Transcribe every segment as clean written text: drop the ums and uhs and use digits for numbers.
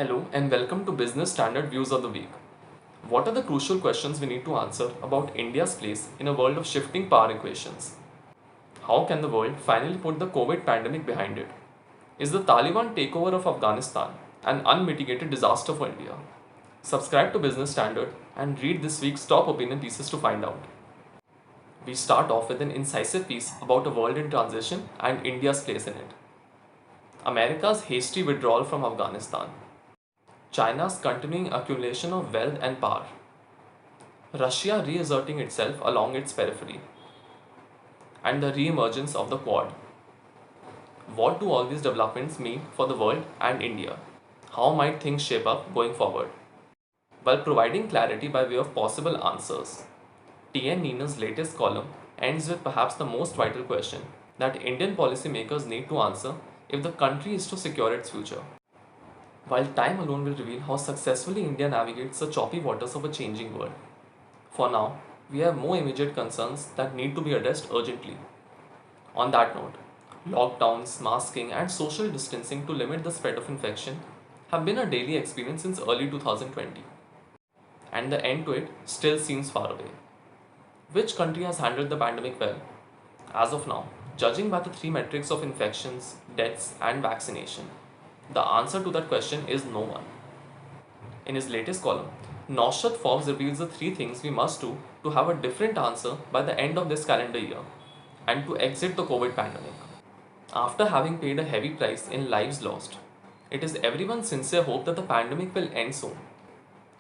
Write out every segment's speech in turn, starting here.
Hello and welcome to Business Standard Views of the Week. What are the crucial questions we need to answer about India's place in a world of shifting power equations? How can the world finally put the COVID pandemic behind it? Is the Taliban takeover of Afghanistan an unmitigated disaster for India? Subscribe to Business Standard and read this week's top opinion pieces to find out. We start off with an incisive piece about a world in transition and India's place in it. America's hasty withdrawal from Afghanistan. China's continuing accumulation of wealth and power, Russia reasserting itself along its periphery, and the re-emergence of the Quad. What do all these developments mean for the world and India? How might things shape up going forward? While providing clarity by way of possible answers, TN Nina's latest column ends with perhaps the most vital question that Indian policymakers need to answer if the country is to secure its future. While time alone will reveal how successfully India navigates the choppy waters of a changing world. For now, we have more immediate concerns that need to be addressed urgently. On that note, lockdowns, masking, and social distancing to limit the spread of infection have been a daily experience since early 2020, and the end to it still seems far away. Which country has handled the pandemic well? As of now, judging by the three metrics of infections, deaths, and vaccination, the answer to that question is no one. In his latest column, Naushad Forbes reveals the three things we must do to have a different answer by the end of this calendar year and to exit the COVID pandemic. After having paid a heavy price in lives lost, it is everyone's sincere hope that the pandemic will end soon.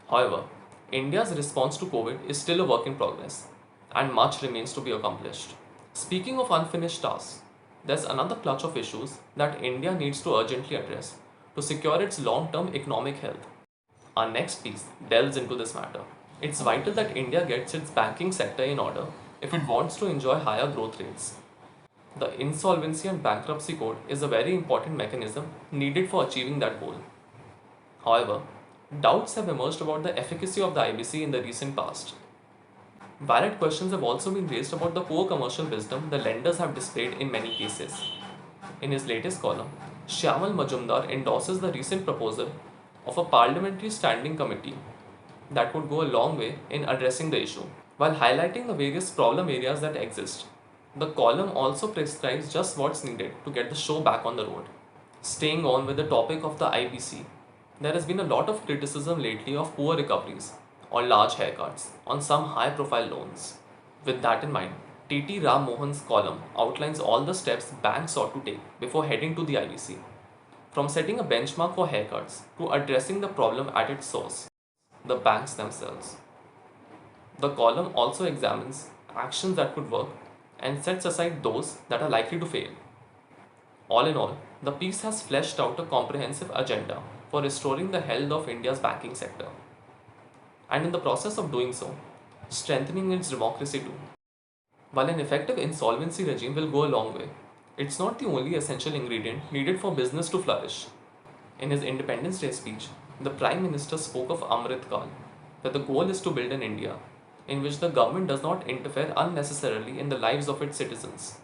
However, India's response to COVID is still a work in progress and much remains to be accomplished. Speaking of unfinished tasks, there's another clutch of issues that India needs to urgently address to secure its long term economic health. Our next piece delves into this matter. It's vital that India gets its banking sector in order if it wants to enjoy higher growth rates. The Insolvency and Bankruptcy Code is a very important mechanism needed for achieving that goal. However, doubts have emerged about the efficacy of the IBC in the recent past. Valid questions have also been raised about the poor commercial wisdom the lenders have displayed in many cases. In his latest column, Shyamal Majumdar endorses the recent proposal of a parliamentary standing committee that would go a long way in addressing the issue. While highlighting the various problem areas that exist, the column also prescribes just what's needed to get the show back on the road. Staying on with the topic of the IBC, there has been a lot of criticism lately of poor recoveries or large haircuts on some high profile loans. With that in mind, TT Ram Mohan's column outlines all the steps banks ought to take before heading to the IBC. From setting a benchmark for haircuts to addressing the problem at its source, the banks themselves. The column also examines actions that could work and sets aside those that are likely to fail. All in all, the piece has fleshed out a comprehensive agenda for restoring the health of India's banking sector, and in the process of doing so, strengthening its democracy too. While an effective insolvency regime will go a long way, it's not the only essential ingredient needed for business to flourish. In his Independence Day speech, the Prime Minister spoke of Amrit Kal, that the goal is to build an India in which the government does not interfere unnecessarily in the lives of its citizens.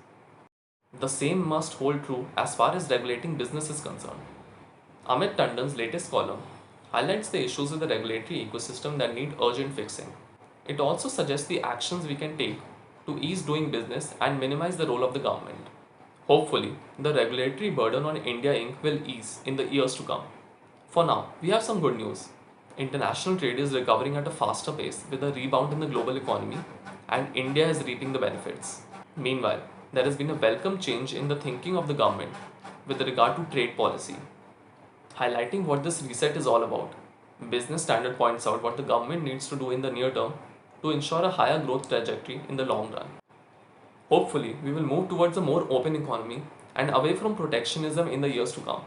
The same must hold true as far as regulating business is concerned. Amit Tandon's latest column highlights the issues with the regulatory ecosystem that need urgent fixing. It also suggests the actions we can take to ease doing business and minimize the role of the government. Hopefully, the regulatory burden on India Inc. will ease in the years to come. For now, we have some good news. International trade is recovering at a faster pace with a rebound in the global economy, and India is reaping the benefits. Meanwhile, there has been a welcome change in the thinking of the government with regard to trade policy. Highlighting what this reset is all about, Business Standard points out what the government needs to do in the near term to ensure a higher growth trajectory in the long run. Hopefully, we will move towards a more open economy and away from protectionism in the years to come.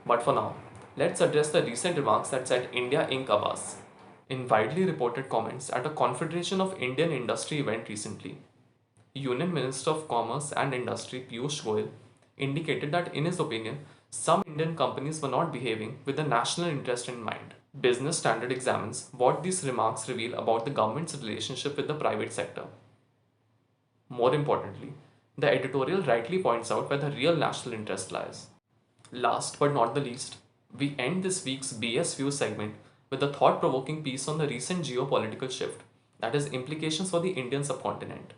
But for now, let's address the recent remarks that set India Inc. abuzz. In widely reported comments at a Confederation of Indian Industry event recently, Union Minister of Commerce and Industry Piyush Goyal indicated that, in his opinion, some Indian companies were not behaving with the national interest in mind. Business Standard examines what these remarks reveal about the government's relationship with the private sector. More importantly, the editorial rightly points out where the real national interest lies. Last but not the least, We end this week's BS View segment with a thought provoking piece on the recent geopolitical shift, that is, implications for the Indian subcontinent.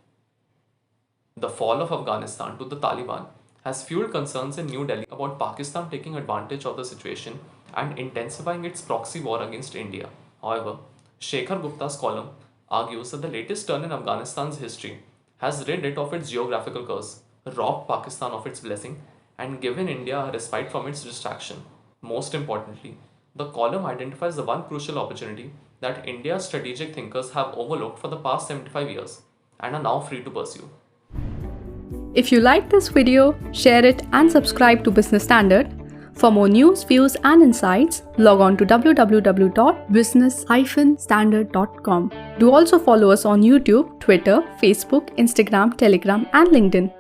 The fall of Afghanistan to the Taliban has fueled concerns in New Delhi about Pakistan taking advantage of the situation and intensifying its proxy war against India. However, Shekhar Gupta's column argues that the latest turn in Afghanistan's history has rid it of its geographical curse, robbed Pakistan of its blessing, and given India a respite from its distraction. Most importantly, the column identifies the one crucial opportunity that India's strategic thinkers have overlooked for the past 75 years and are now free to pursue. If you liked this video, share it and subscribe to Business Standard. For more news, views and insights, log on to www.business-standard.com. Do also follow us on YouTube, Twitter, Facebook, Instagram, Telegram and LinkedIn.